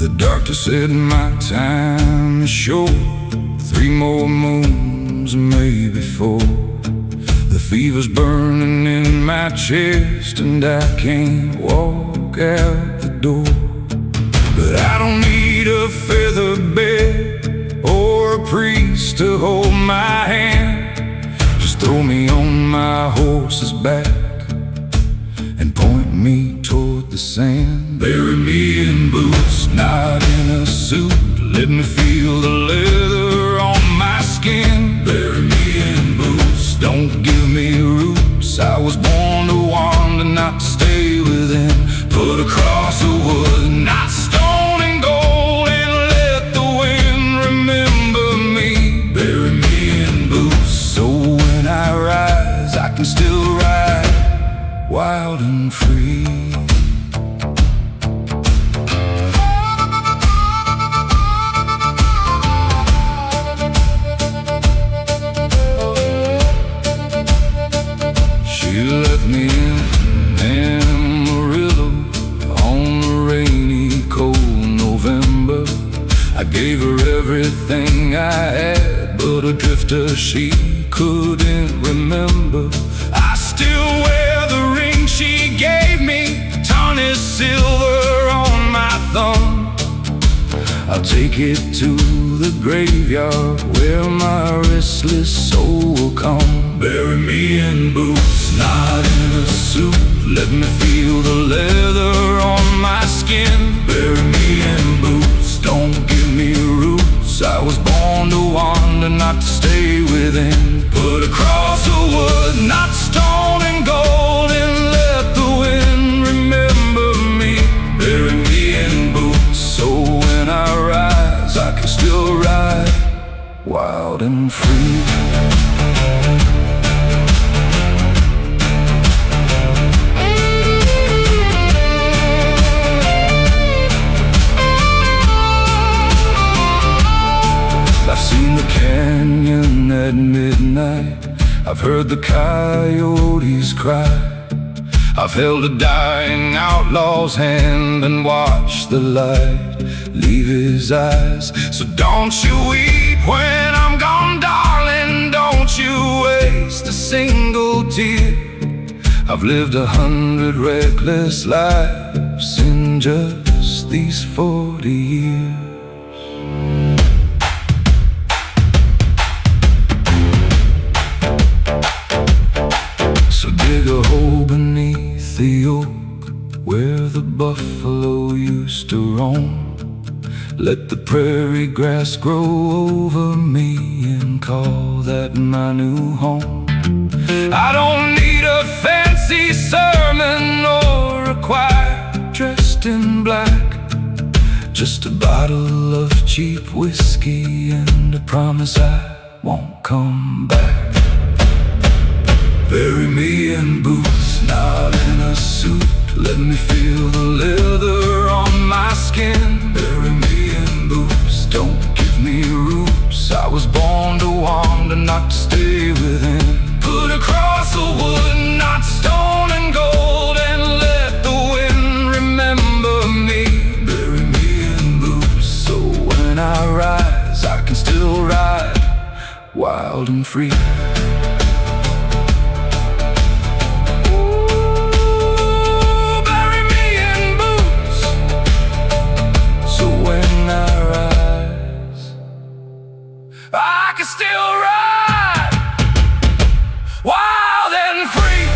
The doctor said my time is short, 3 more moons, maybe 4. The fever's burning in my chest and I can't walk out the door. But I don't need a feather bed or a priest to hold my hand. Just throw me on my horse's back and point me toward the sand. Bury me in boots, not in a suit. Let me feel the leather on my skin. Bury me in boots, don't give me roots. I was born to wander, not to stay within. Put across the wood, not stone and gold, and let the wind remember me. Bury me in boots, so when I rise, I can still ride wild and free. She left me in Amarillo on a rainy, cold November. I gave her everything I had, but a drifter she couldn't remember. I still wear the ring she gave me, tarnished silver on my thumb. I'll take it to the graveyard where my restless soul will come. Bury me in boots, not in a suit. Let me feel the leather on my skin. Bury me in boots, don't give me roots. I was born to wander, not to stay within. Put across the wood, not stone and gold, and let the wind remember me. Bury me in boots, so when I rise, I can still ride wild and free. I've seen the canyon at midnight, I've heard the coyotes cry. I've held a dying outlaw's hand and watched the light leave his eyes. So don't you weep when I'm gone, darling, don't you waste a single tear. I've lived 100 reckless lives in just these 40 years. So dig a hole beneath the oak where the buffalo used to roam. Let the prairie grass grow over me and call that my new home. I don't need a fancy sermon or a choir dressed in black, just a bottle of cheap whiskey and a promise I won't come back. Bury me in boots, not in a suit. Let me feel the leather on my skin. Bury me in boots, don't give me roots. I was born to wander, not to stay within. Put across the wood, not stone and gold, and let the wind remember me. Bury me in boots, so when I rise, I can still ride wild and free. I can still ride wild and free.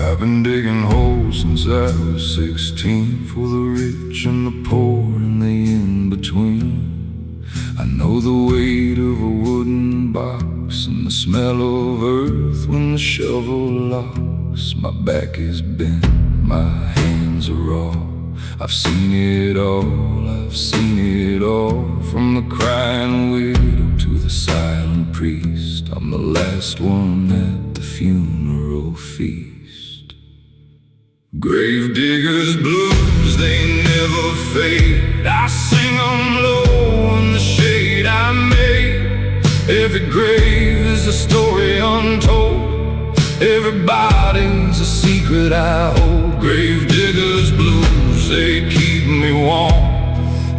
I've been digging holes since I was 16, for the rich and the poor and the in-between. I know the weight of a wooden box and the smell of earth when the shovel locks. My back is bent, my hands are raw. I've seen it all, I've seen it all. From the crying widow to the silent priest, I'm the last one at the funeral feast. Gravedigger's blues, they never fade. I sing them low in the shade I made. Every grave is a story untold. Everybody's a secret I hold. Gravedigger's blues, they keep me warm.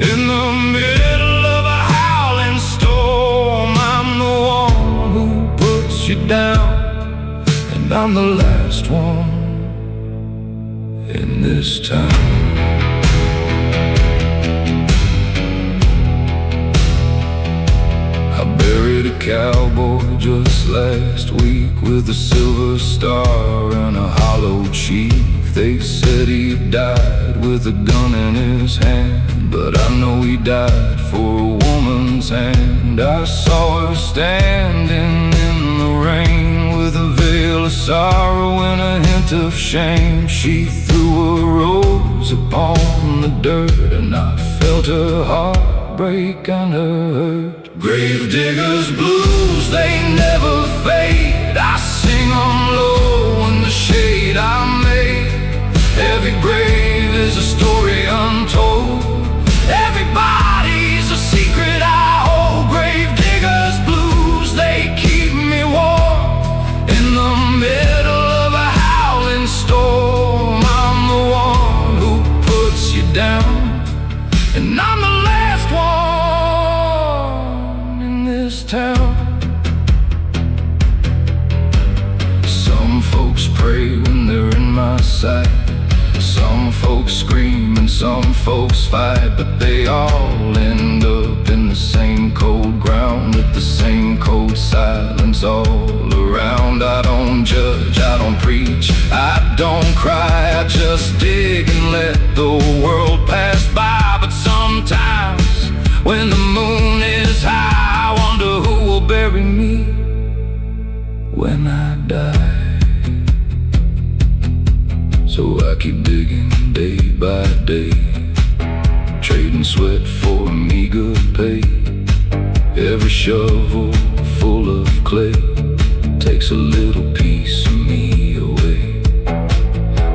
In the middle of a howling storm, I'm the one who puts you down, and I'm the last one in this town. I buried a cowboy just last week with a silver star and a hollow cheek. They said he died with a gun in his hand, but I know he died for a woman's hand. I saw her standing in the rain with a veil of sorrow and a hint of shame. She threw a rose upon the dirt, and I felt her heart break and her hurt. Gravedigger's blues, they never fade. I sing them low in the shade I made. Every grave is a story untold. Everybody's a secret I hold. Gravedigger's blues, they keep me warm. In the middle of a howling storm, I'm the one who puts you down, and I'm the last one in this town. Some folks pray when they're in my sight. Some folks scream and some folks fight, but they all end up in the same cold ground with the same cold silence all around. I don't judge, I don't preach, I don't cry, I just dig and let the world pass by. But sometimes when the moon is high, I wonder who will bury me when I die. So I keep digging day by day, trading sweat for a meager pay. Every shovel full of clay takes a little piece of me away.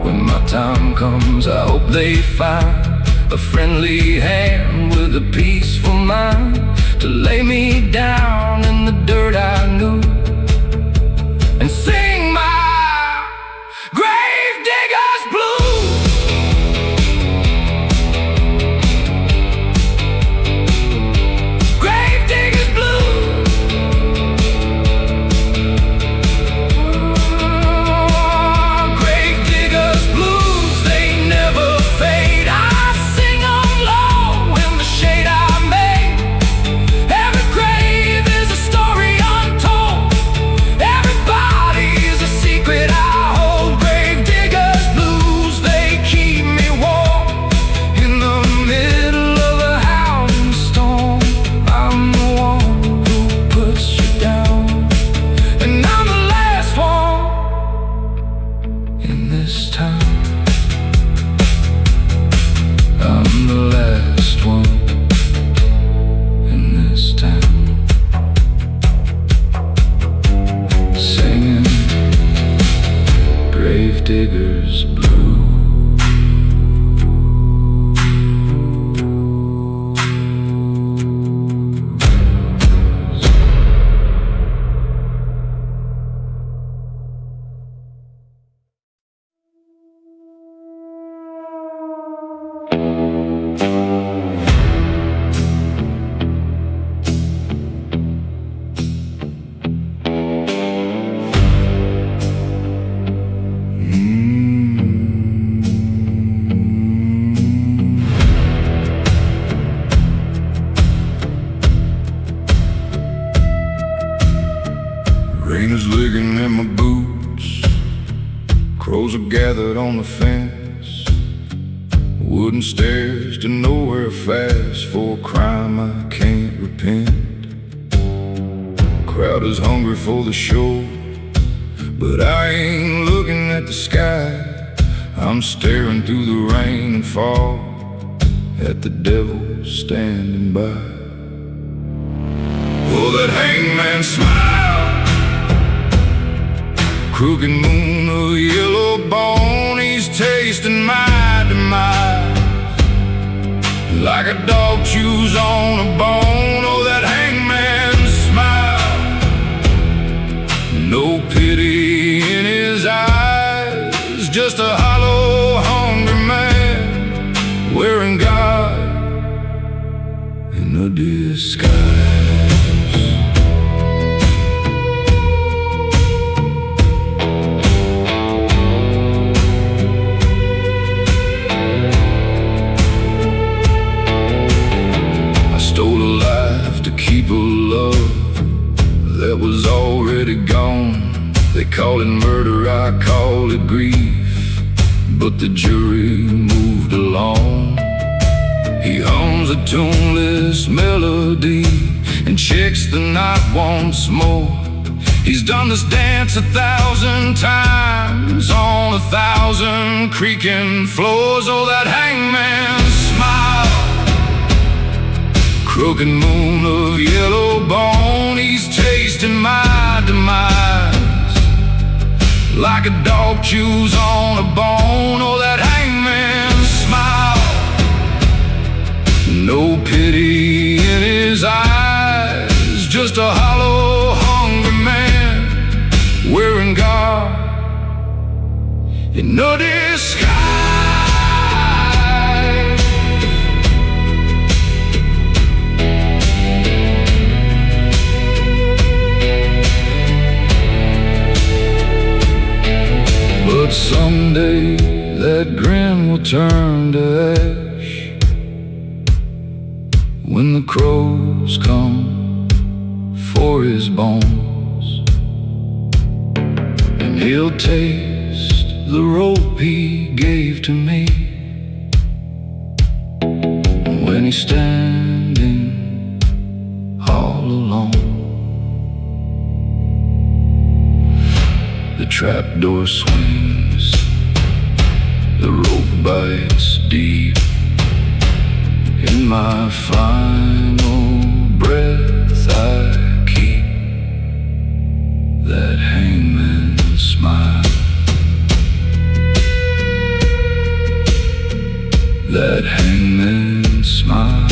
When my time comes, I hope they find a friendly hand with a peaceful mind to lay me down in the dirt I knew and sing my Gravedigger's blues. Gravedigger's blues. Gravedigger's blues, they never fade. I sing them low in the shade I made. Every grave is a story untold. Everybody is a secret I hold. Gravedigger's blues, they keep me warm. In the middle of a howling storm, I'm the one who puts you down, and I'm the last one in this town. I'm the last one in this town, singing Gravedigger's blues. Rain is licking at my boots, crows are gathered on the fence, wooden stairs to nowhere fast for a crime I can't repent. Crowd is hungry for the show, but I ain't looking at the sky. I'm staring through the rain and fall at the devil standing by. Oh, that hangman smile, crooked moon of yellow bone, he's tasting my demise like a dog chews on a bone. Oh, that hangman smile, no pity in his eyes, just a hollow, hungry man wearing God in a disguise. That was already gone. They call it murder, I call it grief, but the jury moved along. He hums a tuneless melody and checks the night once more. He's done this dance 1,000 times on 1,000 creaking floors. Oh, that hangman smile, crooked moon of yellow bone, he's tasting my demise like a dog chews on a bone. Oh, that hangman smile, no pity in his eyes, just a hollow, hungry man wearing God in no disguise. But someday that grin will turn to ash when the crows come for his bones, and he'll taste the rope he gave to me when he's standing all alone. The trapdoor swings, the rope bites deep. In my final breath I keep that hangman smile, that hangman smile.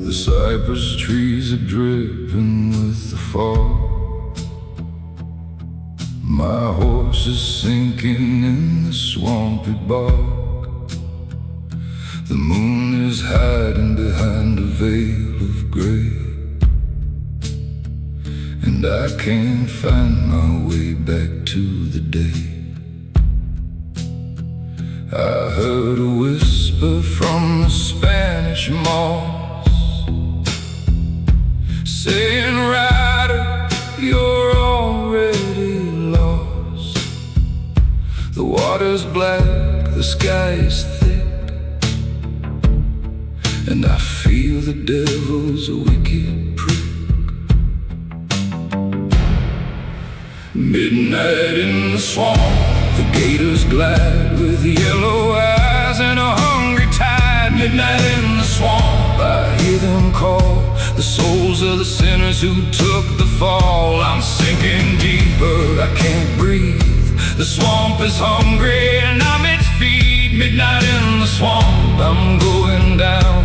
The cypress trees are dripping with the fall. My horse is sinking in the swampy bog. The moon is hiding behind a veil of gray, and I can't find my way back to the day. I heard a whisper from the Spanish moss saying, "Rider, you're already lost." The water's black, the sky is thick, and I feel the devil's a wicked prick. Midnight in the swamp, the gators glide with yellow eyes and a hungry tide. Midnight in the swamp, I hear them call the souls of the sinners who took the fall. I'm sinking deeper, I can't breathe. The swamp is hungry and I'm its feet. Midnight in the swamp, I'm going down,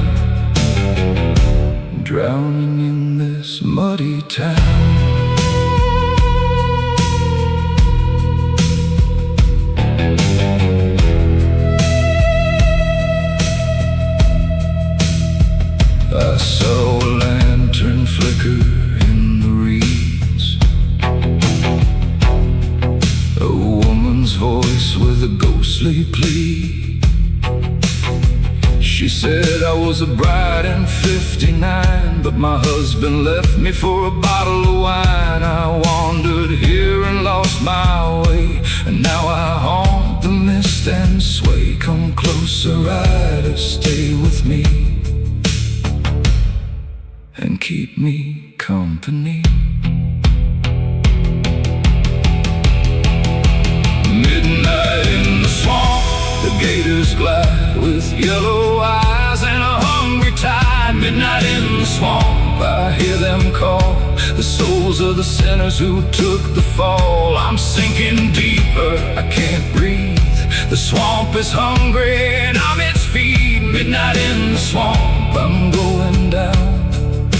drowning in this muddy town. voice with a ghostly plea. She said I was a bride in '59, but my husband left me for a bottle of wine. I wandered here and lost my way, and now I haunt the mist and sway. Come closer, rider, stay with me and keep me company. Midnight in the swamp, the gators glide with yellow eyes and a hungry tide. Midnight in the swamp, I hear them call, the souls of the sinners who took the fall. I'm sinking deeper, I can't breathe. The swamp is hungry and I'm its feed. Midnight in the swamp, I'm going down,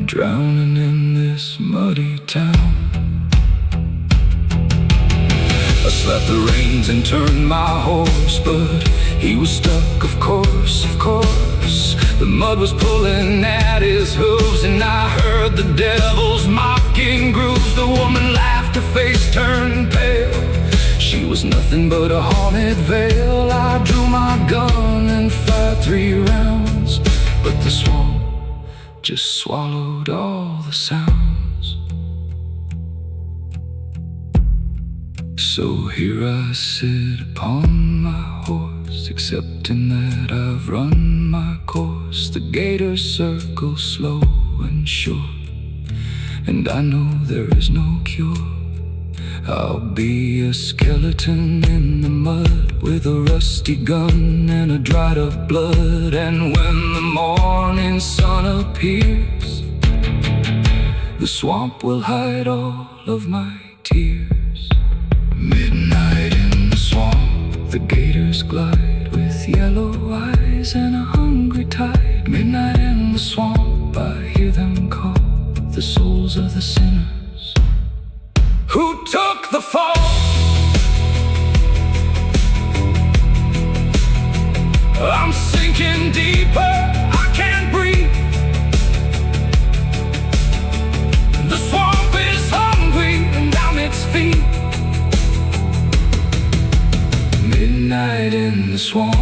drowning in this muddy town. I slapped the reins and turned my horse, but he was stuck, of course, of course. The mud was pulling at his hooves, and I heard the devil's mocking grooves. The woman laughed, her face turned pale. She was nothing but a haunted veil. I drew my gun and fired 3 rounds, but the swamp just swallowed all the sounds. So here I sit upon my horse, accepting that I've run my course. The gators circle slow and short, and I know there is no cure. I'll be a skeleton in the mud with a rusty gun and a dried up blood. And when the morning sun appears, the swamp will hide all of my tears. Midnight in the swamp, the gators glide with yellow eyes and a hungry tide. Midnight in the swamp, I hear them call, the souls of the sinners who took the fall. I'm sinking deeper, I can't breathe. The swamp is hungry and I'm its feet. Midnight in the swamp.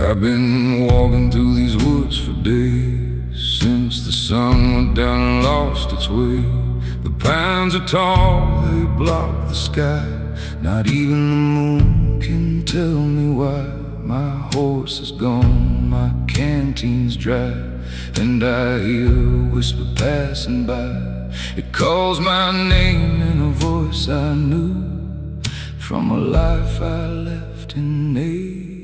I've been walking through these woods for days, since the sun went down and lost its way. The pines are tall, they block the sky. Not even the moon can tell me why. My horse is gone, my canteen's dry, and I hear a whisper passing by. It calls my name in a voice I knew from a life I left in '82.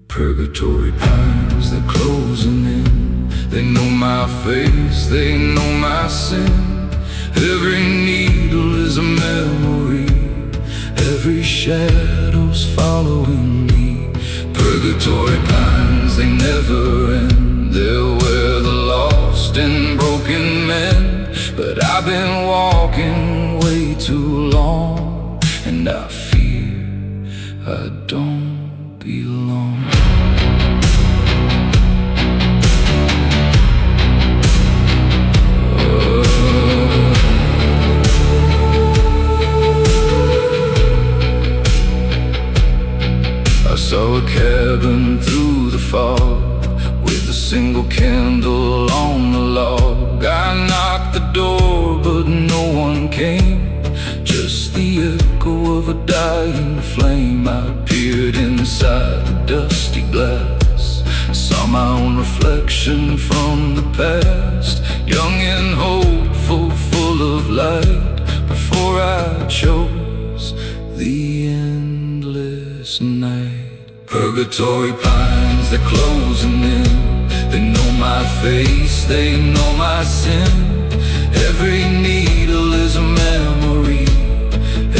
Purgatory Pines, they're closing in. They know my face, they know my sin. Every needle is a memory, every shadow's following me. Purgatory Pines, they never end. They're where the lost and broken men. But I've been walking way too long, and I fear I don't belong. I saw a cabin through the fog with a single candle on the log. I knocked the door, but no one came, just the echo of a dying flame. I peered inside the dusty glass, saw my own reflection from the past, young and hopeful, full of light, before I chose the endless this night. Purgatory pines, they're closing in. They know my face, they know my sin. Every needle is a memory,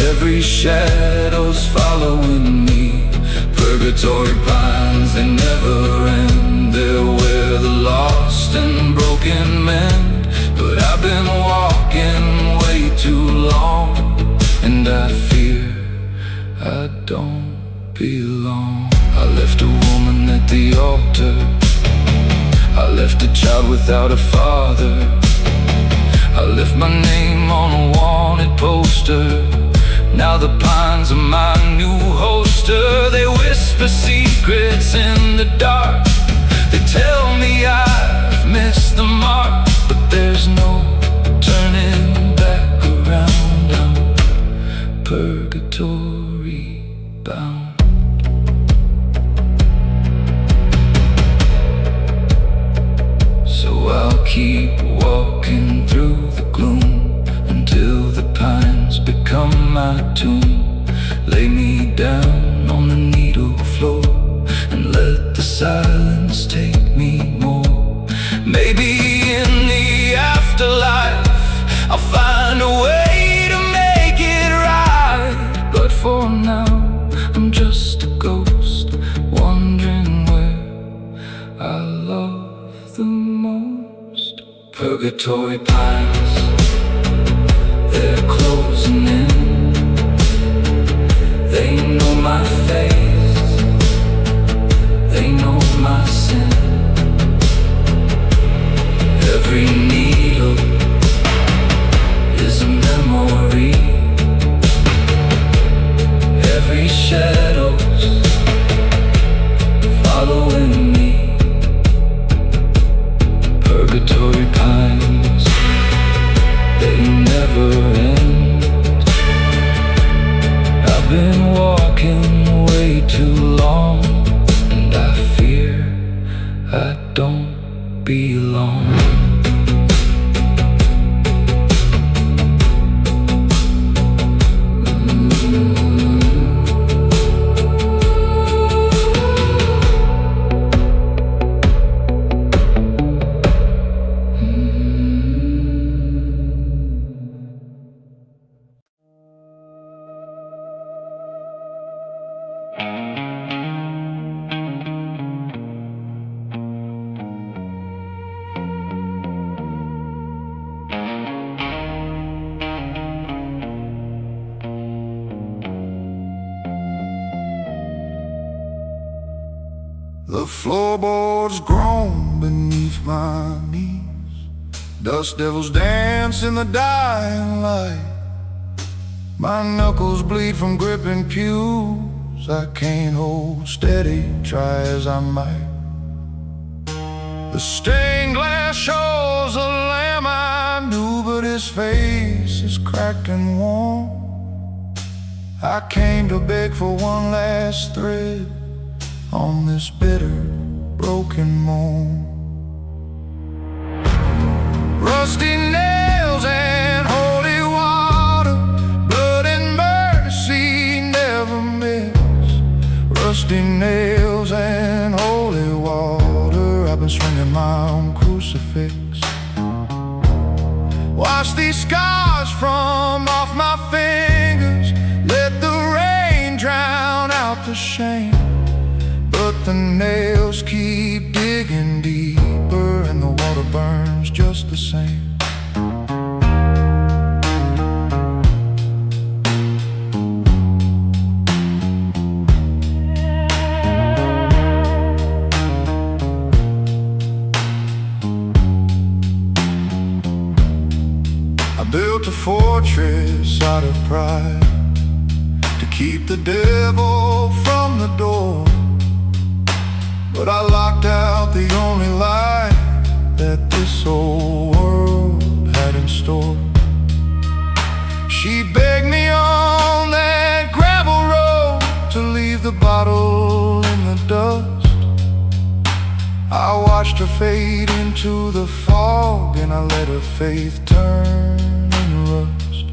every shadow's following me. Purgatory pines, they never end. They're where the lost and broken mend. But I've been walking way too long, and I fear I don't belong. I left a woman at the altar, I left a child without a father, I left my name on a wanted poster. Now the pines are my new holster. They whisper secrets in the dark, they tell me I've missed the mark. But there's no turning back around, I'm purgatory bound. So I'll keep walking through the gloom until the pines become my tomb. Lay me down on the needle floor and let the silence take me more. Maybe in the afterlife I'll find a way to make it right. But for now I'm just a ghost, wondering where I love the most. Purgatory pines, they're closing in. They know my face, they know my sin. Every needle is a memory, every shadow's following me. Purgatory pines, they never end. I've been walking way too long, and I fear I don't belong. The floorboards groan beneath my knees. Dust devils dance in the dying light. My knuckles bleed from gripping pews. I can't hold steady, try as I might. The stained glass shows a lamb I knew, but his face is cracked and worn. I came to beg for one last thread on this bitter, broken morn. Rusty nails and holy water, blood and mercy never miss. Rusty nails and holy water, I've been swinging my own crucifix. Wash these scars from off my fingers, let the rain drown out the shame. But the nails keep digging deeper, and the water burns just the same. I built a fortress out of pride to keep the devil from the door. But I locked out the only light that this old world had in store. She begged me on that gravel road to leave the bottle in the dust. I watched her fade into the fog, and I let her faith turn into rust.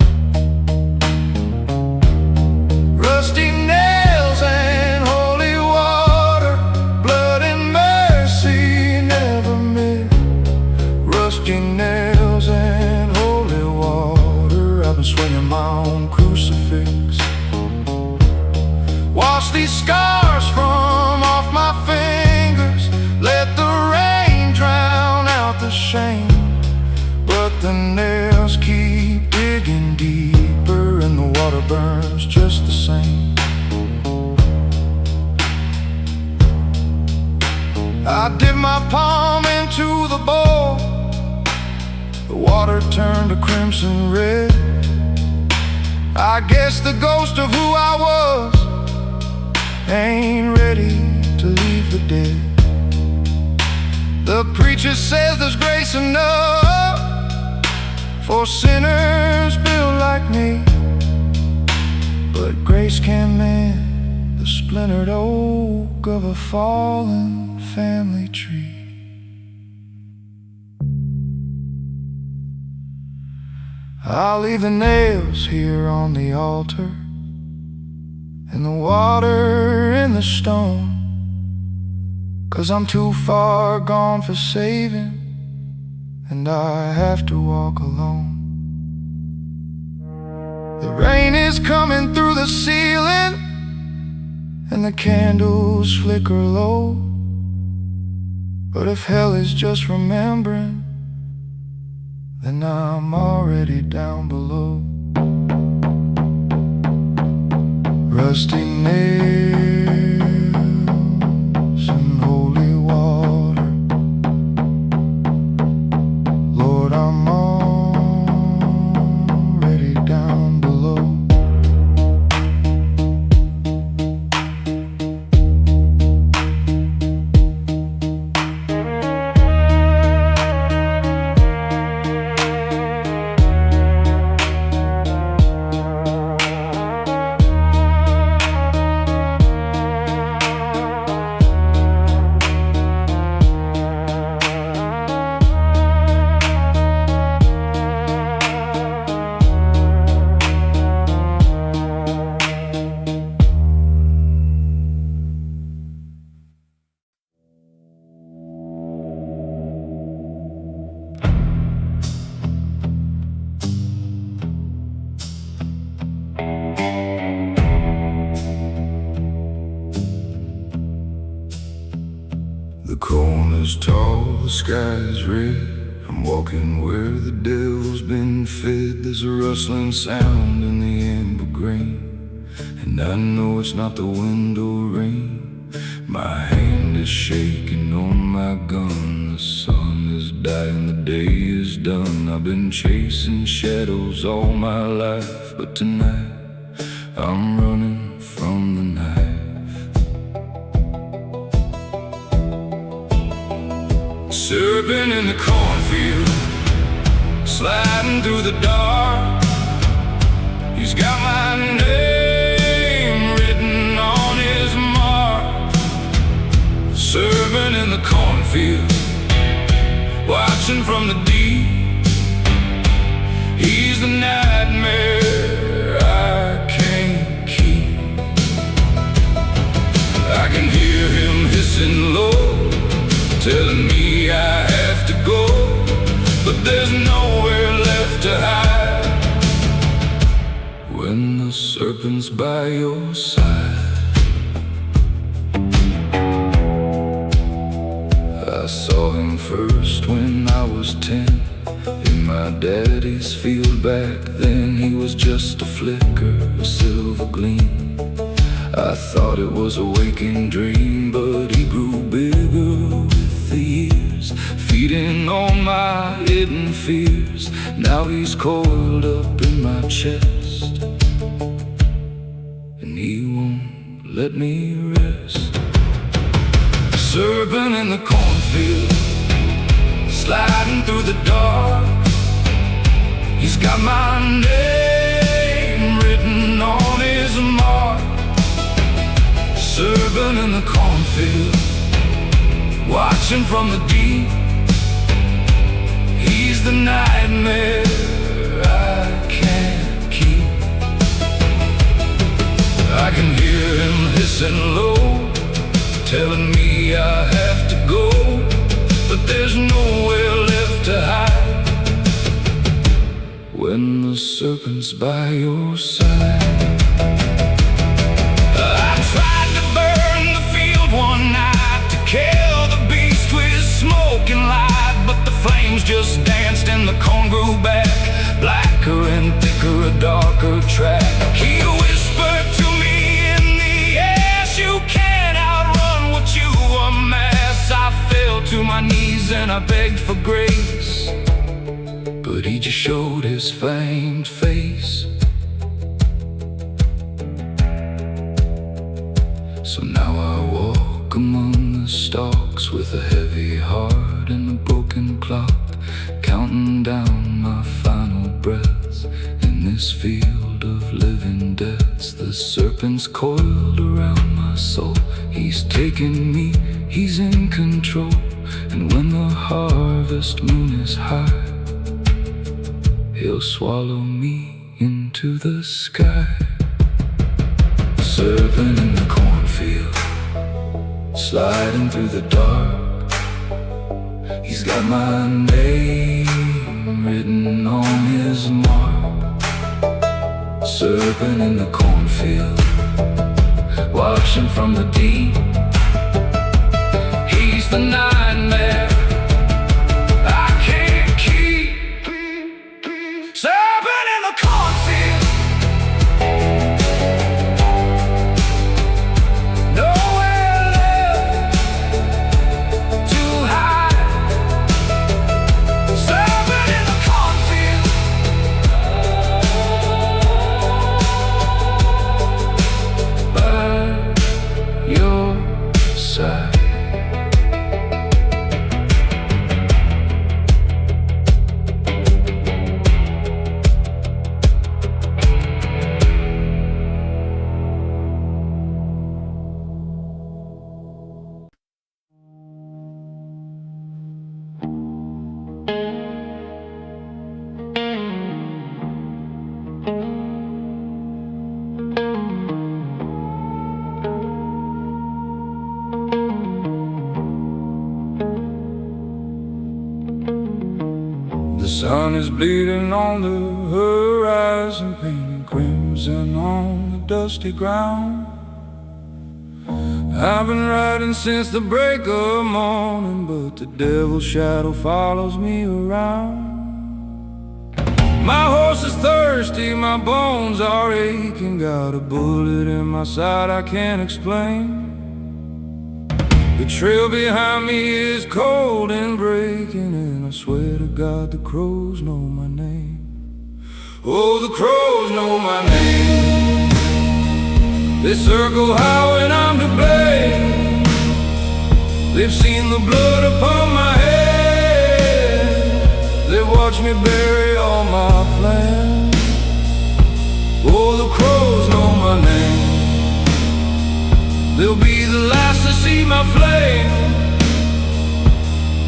Rusty nails and I dipped my palm into the bowl. The water turned to crimson red. I guess the ghost of who I was ain't ready to leave the dead. The preacher says there's grace enough for sinners built like me, but grace can't mend the splintered oak of a fallen family tree. I'll leave the nails here on the altar, and the water in the stone, 'cause I'm too far gone for saving, and I have to walk alone. The rain is coming through the ceiling, and the candles flicker low. But if hell is just remembering, then I'm already down below. Rusty nails and holy water, Lord, I'm already down below. The corner's tall, the sky's red. I'm walking where the devil's been fed. There's a rustling sound in the amber grain, and I know it's not the wind or rain. My hand is shaking on my gun. The sun is dying, the day is done. I've been chasing shadows all my life, but tonight I'm running from the knife. Serpent in the cornfield, sliding through the dark. He's got my name written on his mark. Serpent in the cornfield, watching from the deep. He's the nightmare I can't keep. I can hear him hissing low, telling me I have to go, but there's nowhere left to hide when the serpent's by your side. I saw him first when I was 10 in my daddy's field back then. He was just a flicker, a silver gleam. I thought it was a waking dream, but he grew bigger with the years, feeding on my hidden fears. Now he's coiled up in my chest, and he won't let me rest. Serpent in the cornfield, sliding through the dark. He's got my name written on his mark. Serpent in the cornfield, watching from the deep. He's the nightmare I can't keep. I can hear him hissing low, telling me I have to go, but there's nowhere left to hide when the serpent's by your side. I tried to burn the field one night to kill the beast with smoking light, but the flames just danced and the corn grew back, blacker and thicker, a darker track. He whispered to me in the ash, you can't outrun what you amass. I I begged for grace, but he just showed his famed face. So now I walk among the stalks with a heavy heart and a broken clock, counting down my final breaths in this field of living deaths. The serpent's coiled around my soul. He's taking me, he's in control. And when the harvest moon is high, he'll swallow me into the sky. Serpent in the cornfield, sliding through the dark. He's got my name written on his mark. Serpent in the cornfield, watching from the deep. He's the nightmare I can't keep. Serpent in the cornfield, nowhere left to hide. Serpent in the cornfield, by your side. The sun is bleeding on the horizon, painting crimson on the dusty ground. I've been riding since the break of morning, but the devil's shadow follows me around. My horse is thirsty, my bones are aching, got a bullet in my side I can't explain. The trail behind me is cold and breaking, and I swear to God the crows know my name. Oh, the crows know my name. They circle high when I'm to blame. They've seen the blood upon my head. They've watched me bury all my plans. Oh, the crows know my name. They'll be the last to see my flame.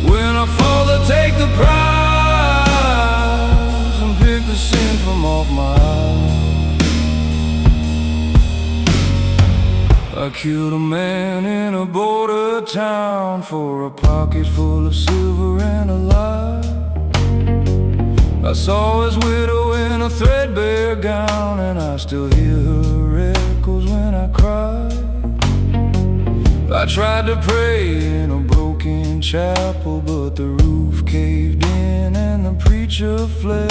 When I fall, they'll take the prize and pick the sin from off my eyes. I killed a man in a border town for a pocket full of silver and a lie. I saw his widow in a threadbare gown, and I still hear her echoes when I cry. I tried to pray in a broken chapel, but the roof caved in and the preacher fled.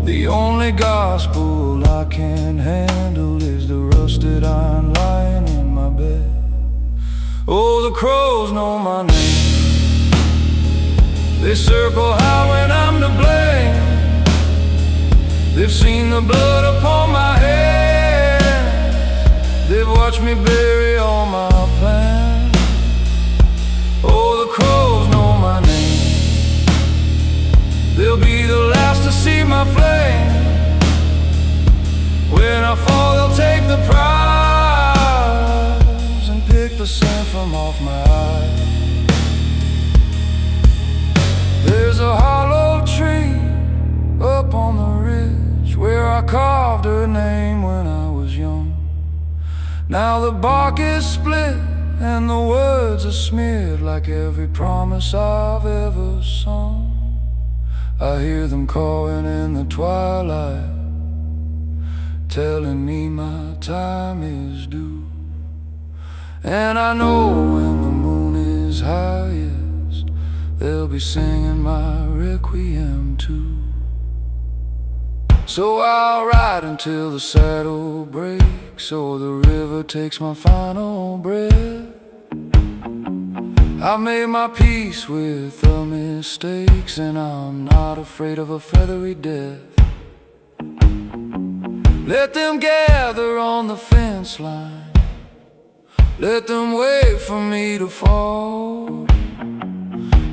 The only gospel I can handle is the rusted iron lying in my bed. Oh, the crows know my name. They circle high when I'm to blame. They've seen the blood upon my head. They've watched me bury all my plans. Oh, the crows know my name. They'll be the last to see my flame. When I fall, they'll take the prize and pick the sand from off my eyes. There's a hollow tree up on the ridge where I carved her name when I was young. Now the bark is split and the words are smeared like every promise I've ever sung. I hear them calling in the twilight, telling me my time is due. And I know when the moon is highest, they'll be singing my requiem too. So I'll ride until the saddle breaks, or the river takes my final breath. I made my peace with the mistakes, and I'm not afraid of a feathery death. Let them gather on the fence line, let them wait for me to fall.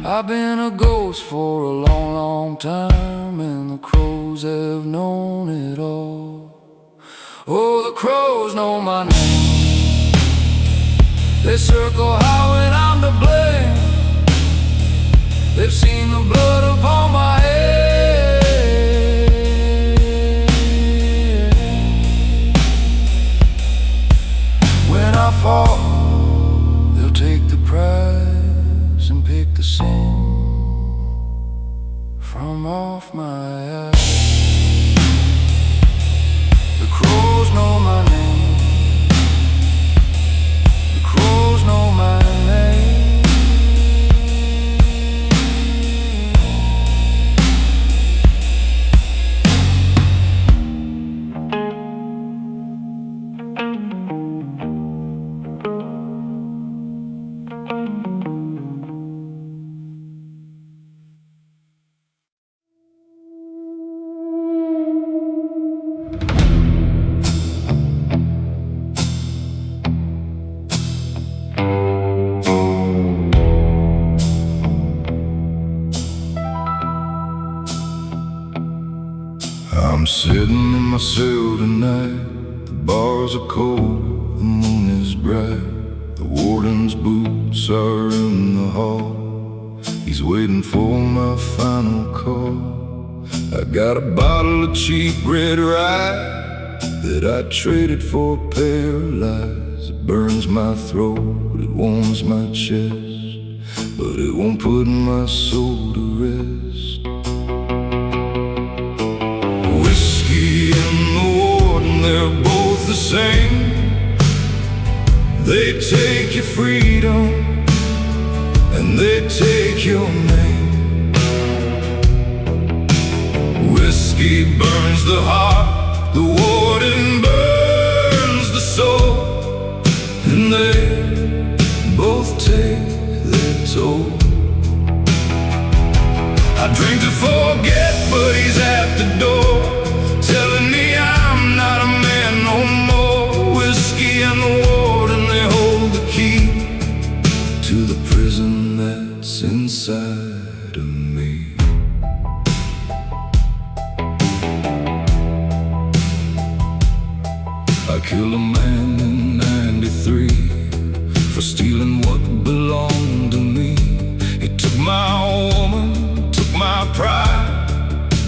I've been a ghost for a long, long time, and the crows have known it all. Oh, the crows know my name. They circle high when I'm to blame. They've seen the blood upon my head. When I fall, they'll take the prize and pick the sin from off my eyes. The crows know my name. The crows know my name. I'm sitting in my cell tonight. The bars are cold, the moon is bright. The warden's boots are in the hall. He's waiting for my final call. I got a bottle of cheap red rye that I traded for a pair of lies. It burns my throat, it warms my chest, but it won't put my soul to rest. And the warden, they're both the same. They take your freedom and they take your name. Whiskey burns the heart, the warden burns the soul, and they both take their toll. I drink to forget, but he's at the door, telling me I'm not a man no more. Whiskey and the warden, they hold the key to the prison that's inside of me. I killed a man in '93 for stealing what belonged to me. He took my woman, took my pride,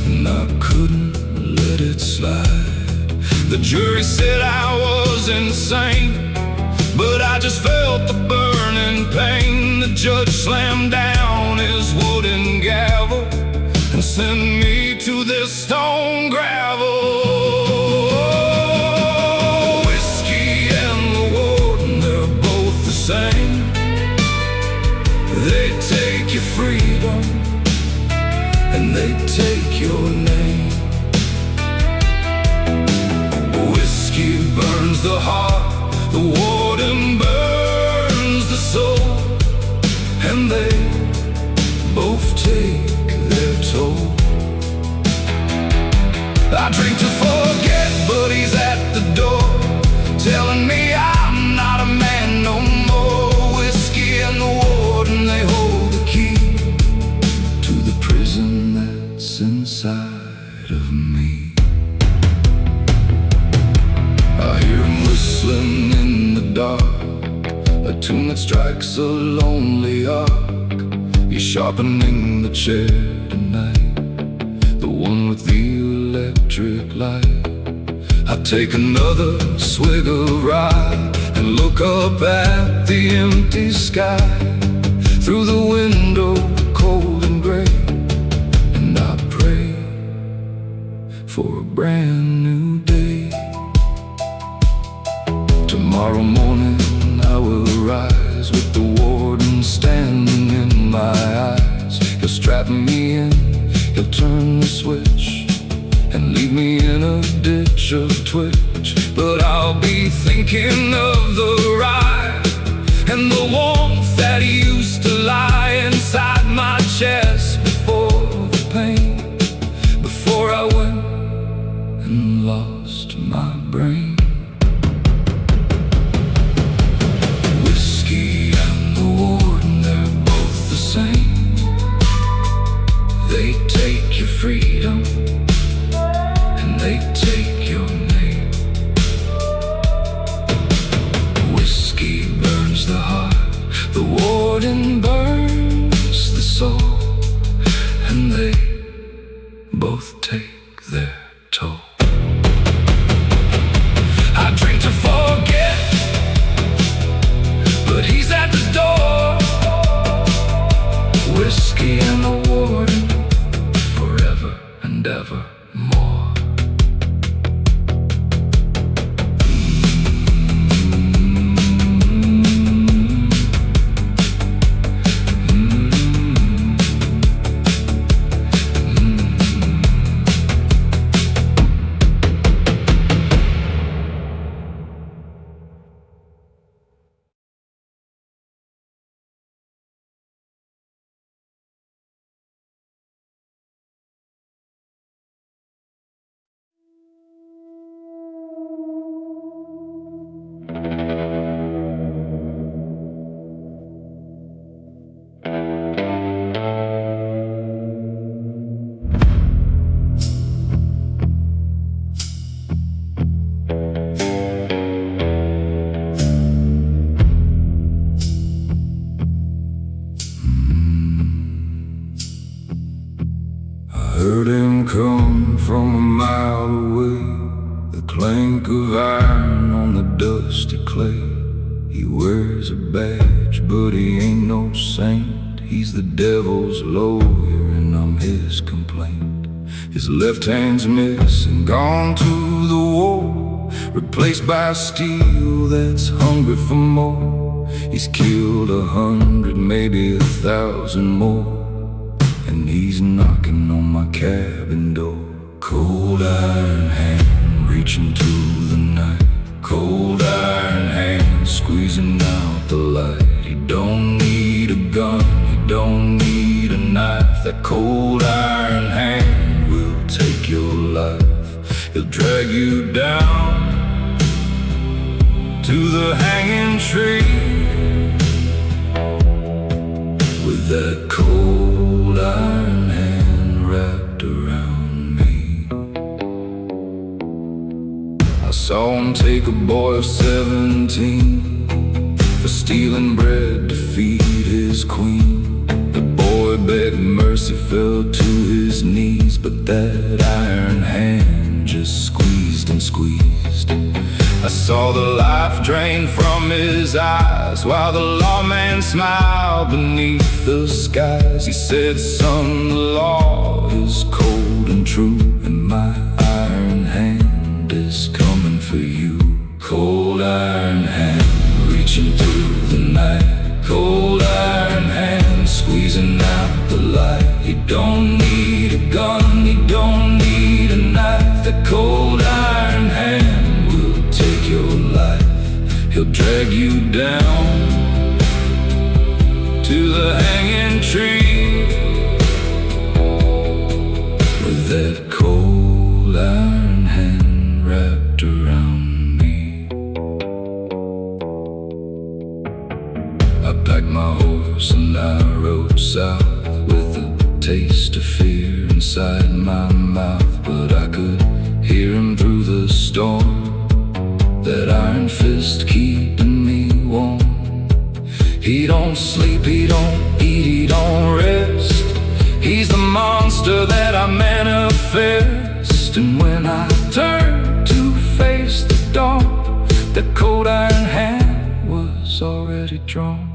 and I couldn't let it slide. The jury said I was insane, but I just felt the burning pain. The judge slammed down his wooden gavel and sent me to this stone gravel. Whiskey and the warden, they're both the same. They take your freedom and they take your name. Whiskey burns the heart, the warden burns the soul, and they both take their toll. I drink to forget, but he's at the door, telling me I'm not a man no more. Whiskey and the warden, they hold the key to the prison that's inside of me. I hear him whistling in the dark, a tune that strikes a lonely arc. He's sharpening the chair tonight, the one with the electric light. I take another swig of rye and look up at the empty sky. Through the window, cold and gray, and I pray for a brand new day. Tomorrow morning I will rise with the warden standing in my eyes. He'll strap me in, he'll turn the switch and leave me in a ditch of twitch. But I'll be thinking of the ride and the warmth that he used to Warden burns the soul, and they both take their toll. I drink to forget, but he's at the door. Whiskey and the Warden, forever and ever more. Heard him come from a mile away, the clank of iron on the dusty clay. He wears a badge, but he ain't no saint. He's the devil's lawyer, and I'm his complaint. His left hand's missing, gone to the war, replaced by steel that's hungry for more. He's killed 100, maybe 1,000 more, and he's knocking on my cabin door. Cold iron hand reaching to the night, cold iron hand squeezing out the light. He don't need a gun, he don't need a knife. That cold iron hand will take your life. He'll drag you down to the hanging tree with that cold iron hand wrapped around me. I saw him take a boy of 17 for stealing bread to feed his queen. The boy begged mercy, fell to his knees, but that iron hand just squeezed and squeezed. I saw the life drain from his eyes while the lawman smiled beneath the skies. He said, son, the law is cold and true, and my iron hand is coming for you. Cold iron hand reaching through the night, cold iron hand squeezing out the light. He don't need a gun, he don't need a knife. That cold iron hand will take your life. He'll drag you down to the hanging tree with that cold iron hand wrapped around me. I packed my horse and I rode south with a taste of fear inside my mouth, but I could hear him through the storm. That iron fist keeping me warm. He don't sleep, he don't eat, he don't rest. He's the monster that I manifest. And when I turn to face the dawn, the cold iron hand was already drawn.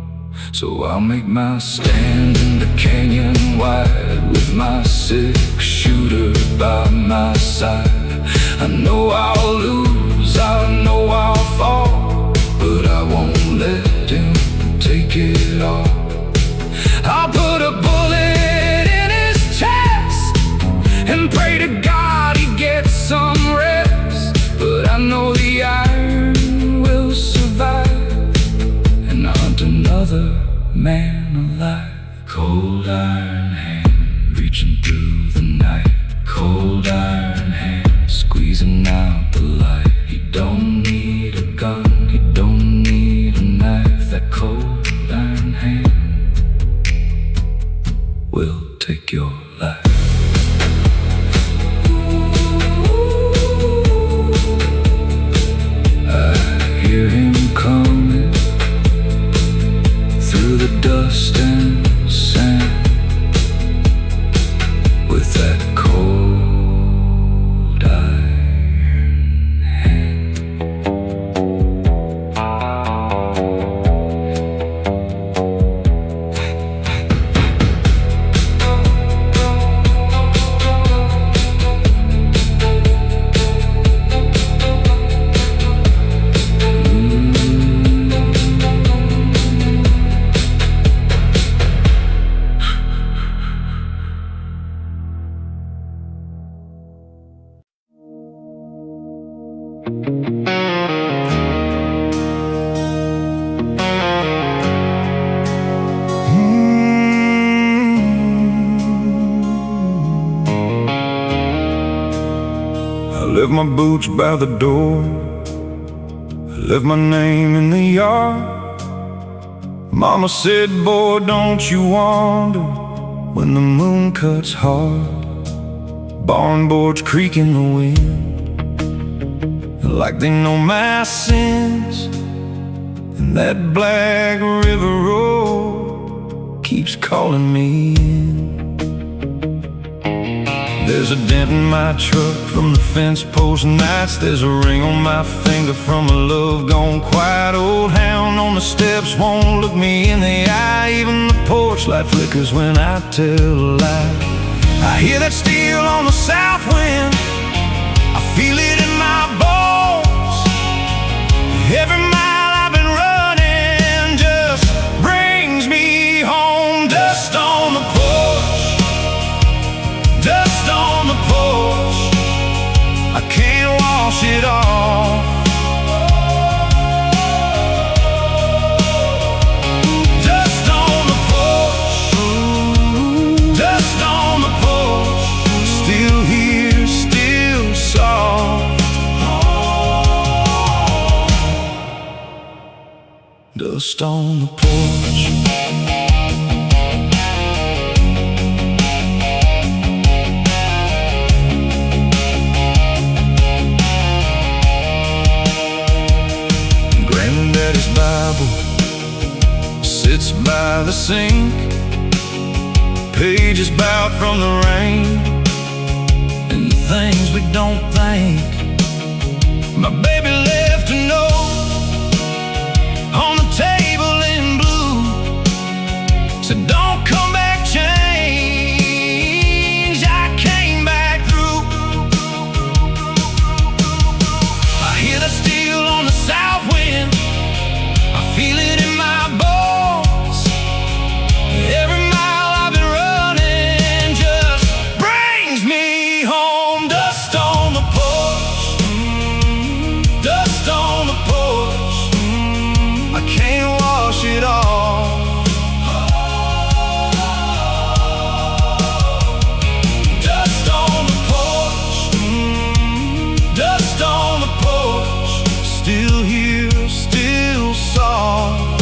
So I'll make my stand in the canyon wide with my 6-shooter by my side. I know I'll lose, I know I'll fall, but I won't let him take it all. I'll put a bullet in his chest and pray to God he gets some rest. But I know the iron will survive and hunt another man alive. Cold iron hand reaching through the night, cold iron hand squeezing out the light. He don't need a gun, he don't need a knife. That cold iron hand will take your life. I hear him coming through the dust and sand with that cold iron hand. I left my boots by the door, I left my name in the yard. Mama said, boy, don't you wander when the moon cuts hard. Barn boards creak in the wind, like they know my sins. And that black river road keeps calling me in. There's a dent in my truck from the fence post nights. There's a ring on my finger from a love gone quiet. Old hound on the steps won't look me in the eye. Even the porch light flickers when I tell a lie. I hear that steel on the south wind, I feel it in my bones. Every mile I've been running just brings me home. Dust on the porch, dust on the porch, I can't wash it off. Dust on the porch, dust on the porch, still here, still soft. Dust on the porch. Granddaddy's Bible sits by the sink, pages bowed from the rain, and the things we don't think. My baby left a note on the table in blue, said don't come back changed. I came back through. I hear the steel on the south wind, I feel it in my bones. Every mile I've been running just brings me home. Dust on the porch, dust on the porch, I can't wash it off. Dust on the porch, dust on the porch, still here, still soft.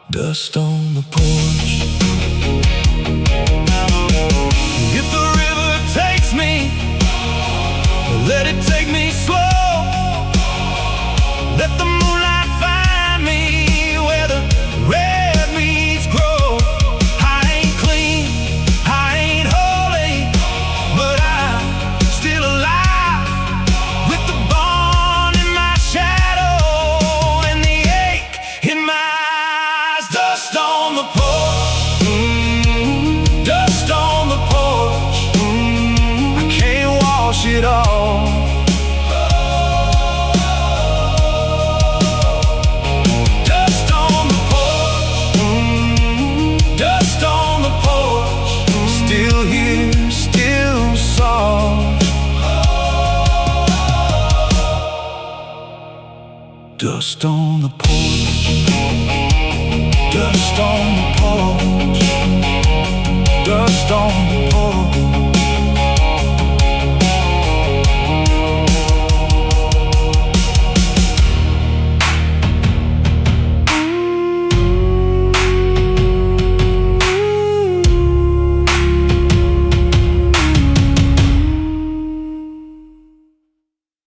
Dust on the porch. If the river takes me, let it take me slow. Let the moonlight find me where the red weeds grow. I ain't clean, I ain't holy, but I'm still alive, with the bond in my shadow and the ache in my eyes. Dust on the porch, dust on the porch, I can't wash it off. Dust on the porch, dust on the porch, still here, still soft. Dust on the porch, dust on the porch, dust on